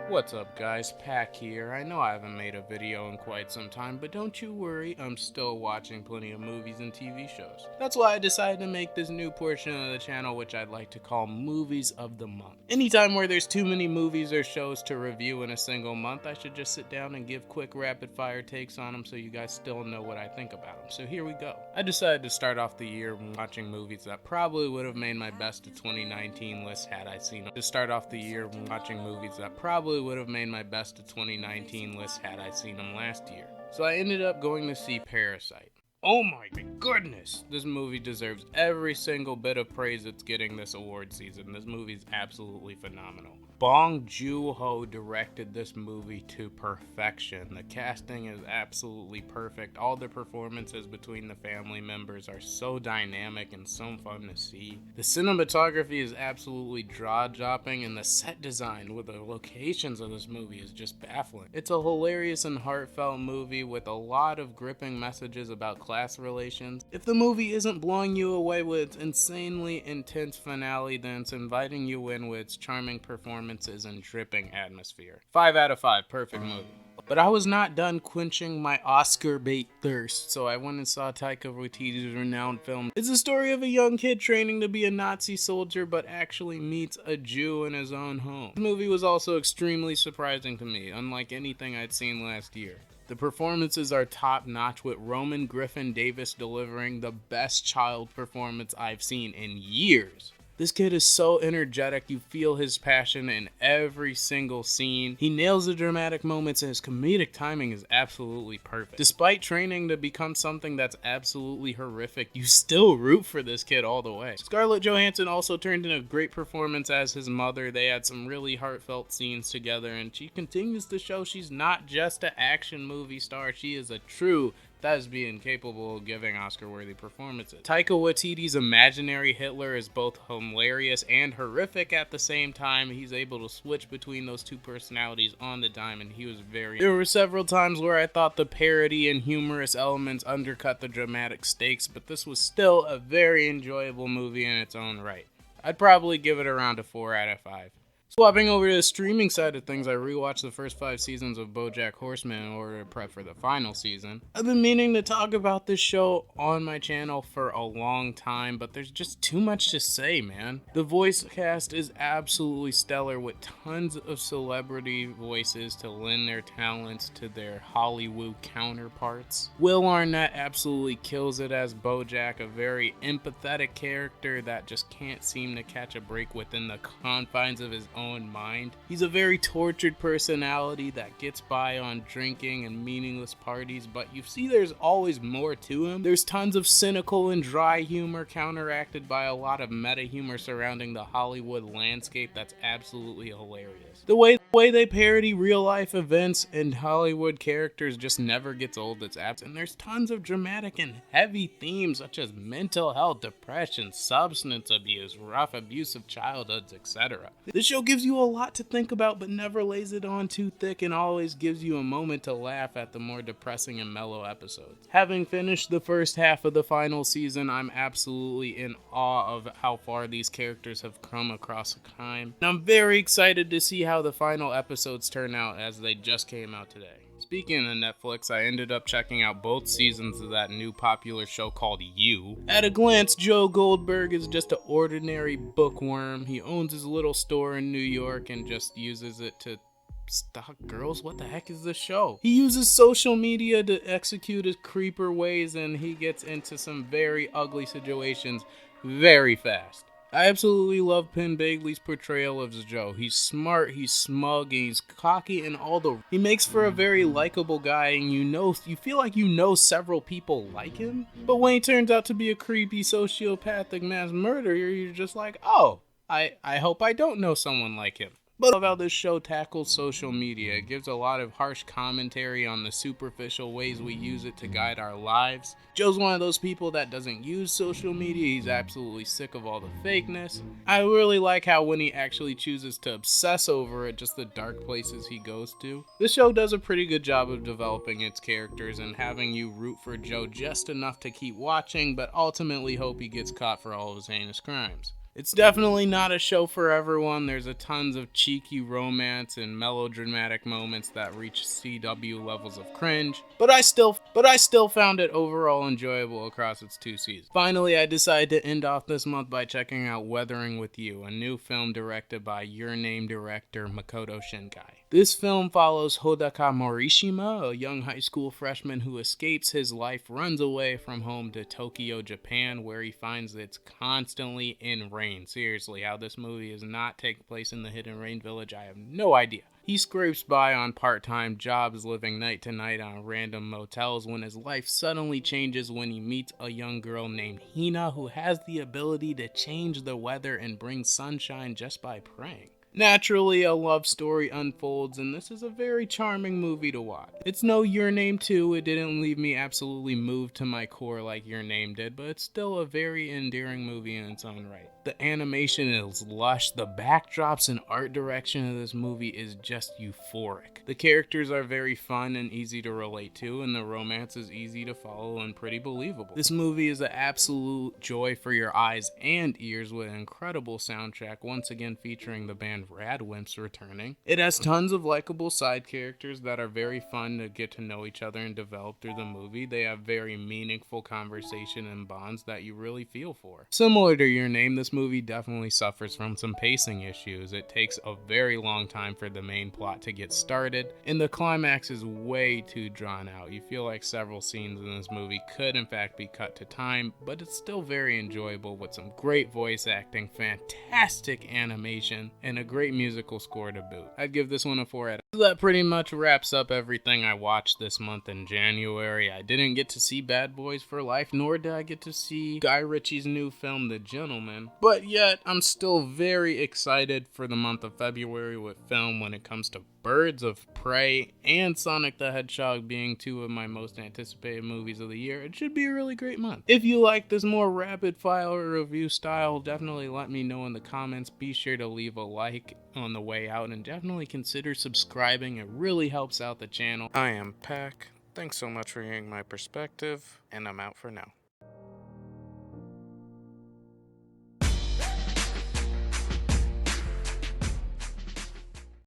What's up guys, Pack here. I know I haven't made a video in quite some time, but don't you worry, I'm still watching plenty of movies and TV shows. That's why I decided to make this new portion of the channel which I'd like to call Movies of the Month. Anytime where there's too many movies or shows to review in a single month, I should just sit down and give quick rapid fire takes on them so you guys still know what I think about them. So here we go. I decided to start off the year watching movies that probably would have made my best of 2019 list had I seen them. Would have made my best of 2019 list had I seen them last year. So I ended up going to see Parasite. Oh my goodness! This movie deserves every single bit of praise it's getting this award season. This movie is absolutely phenomenal. Bong Joon-ho directed this movie to perfection. The casting is absolutely perfect. All the performances between the family members are so dynamic and so fun to see. The cinematography is absolutely jaw-dropping, and the set design with the locations of this movie is just baffling. It's a hilarious and heartfelt movie with a lot of gripping messages about class relations. If the movie isn't blowing you away with its insanely intense finale, then it's inviting you in with its charming performances and dripping atmosphere. 5 out of 5, perfect movie. But I was not done quenching my Oscar bait thirst, so I went and saw Taika Waititi's renowned film. It's the story of a young kid training to be a Nazi soldier, but actually meets a Jew in his own home. The movie was also extremely surprising to me, unlike anything I'd seen last year. The performances are top-notch, with Roman Griffin Davis delivering the best child performance I've seen in years. This kid is so energetic, you feel his passion in every single scene. He nails the dramatic moments and his comedic timing is absolutely perfect. Despite training to become something that's absolutely horrific, you still root for this kid all the way. Scarlett Johansson also turned in a great performance as his mother. They had some really heartfelt scenes together, and she continues to show she's not just an action movie star, she is a true thespian capable of giving Oscar-worthy performances. Taika Waititi's imaginary Hitler is both hilarious and horrific at the same time. He's able to switch between those two personalities on the dime, and he was very... There were several times where I thought the parody and humorous elements undercut the dramatic stakes, but this was still a very enjoyable movie in its own right. I'd probably give it around a 4 out of 5. Swapping over to the streaming side of things, I rewatched the first 5 seasons of BoJack Horseman in order to prep for the final season. I've been meaning to talk about this show on my channel for a long time, but there's just too much to say, man. The voice cast is absolutely stellar, with tons of celebrity voices to lend their talents to their Hollywood counterparts. Will Arnett absolutely kills it as BoJack, a very empathetic character that just can't seem to catch a break within the confines of his own mind. He's a very tortured personality that gets by on drinking and meaningless parties, but you see there's always more to him. There's tons of cynical and dry humor counteracted by a lot of meta humor surrounding the Hollywood landscape that's absolutely hilarious. The way they parody real life events and Hollywood characters just never gets old. It's absent. And there's tons of dramatic and heavy themes such as mental health, depression, substance abuse, rough abusive childhoods, etc. This show gives you a lot to think about, but never lays it on too thick, and always gives you a moment to laugh at the more depressing and mellow episodes. Having finished the first half of the final season, I'm absolutely in awe of how far these characters have come across time. And I'm very excited to see how the final episodes turn out, as they just came out today. Speaking of Netflix, I ended up checking out both seasons of that new popular show called You. At a glance, Joe Goldberg is just an ordinary bookworm. He owns his little store in New York and just uses it to stalk girls. What the heck is this show? He uses social media to execute his creeper ways, and he gets into some very ugly situations very fast. I absolutely love Penn Badgley's portrayal of Joe. He's smart, he's smug, and he's cocky, and he makes for a very likable guy, and you feel like you know several people like him. But when he turns out to be a creepy sociopathic mass murderer, you're just like, oh, I hope I don't know someone like him. But I love how this show tackles social media. It gives a lot of harsh commentary on the superficial ways we use it to guide our lives. Joe's one of those people that doesn't use social media. He's absolutely sick of all the fakeness. I really like how when he actually chooses to obsess over it, just the dark places he goes to. This show does a pretty good job of developing its characters and having you root for Joe just enough to keep watching, but ultimately hope he gets caught for all of his heinous crimes. It's definitely not a show for everyone. There's a tons of cheeky romance and melodramatic moments that reach CW levels of cringe, but I still found it overall enjoyable across its 2 seasons. Finally, I decided to end off this month by checking out Weathering with You, a new film directed by Your Name director Makoto Shinkai. This film follows Hodaka Morishima, a young high school freshman who escapes his life, runs away from home to Tokyo, Japan, where he finds it's constantly in rain. Seriously, how this movie is not taking place in the Hidden Rain Village, I have no idea. He scrapes by on part-time jobs, living night to night on random motels, when his life suddenly changes when he meets a young girl named Hina who has the ability to change the weather and bring sunshine just by praying. Naturally, a love story unfolds, and this is a very charming movie to watch. It's no Your Name 2, it didn't leave me absolutely moved to my core like Your Name did, but it's still a very endearing movie in its own right. The animation is lush, the backdrops and art direction of this movie is just euphoric. The characters are very fun and easy to relate to, and the romance is easy to follow and pretty believable. This movie is an absolute joy for your eyes and ears with an incredible soundtrack, once again featuring the band Radwimps returning. It has tons of likable side characters that are very fun to get to know each other and develop through the movie. They have very meaningful conversation and bonds that you really feel for. Similar to Your Name, this movie definitely suffers from some pacing issues. It takes a very long time for the main plot to get started, and the climax is way too drawn out. You feel like several scenes in this movie could in fact be cut to time, but it's still very enjoyable with some great voice acting, fantastic animation, and a great musical score to boot. I'd give this one a 4 out of 10. So that pretty much wraps up everything I watched this month in January. I didn't get to see Bad Boys for Life, nor did I get to see Guy Ritchie's new film, The Gentleman, but yet I'm still very excited for the month of February with film when it comes to Birds of Prey and Sonic the Hedgehog being two of my most anticipated movies of the year. It should be a really great month. If you like this more rapid fire review style, definitely let me know in the comments. Be sure to leave a like on the way out and definitely consider subscribing. It really helps out the channel. I am Pack. Thanks so much for hearing my perspective, and I'm out for now.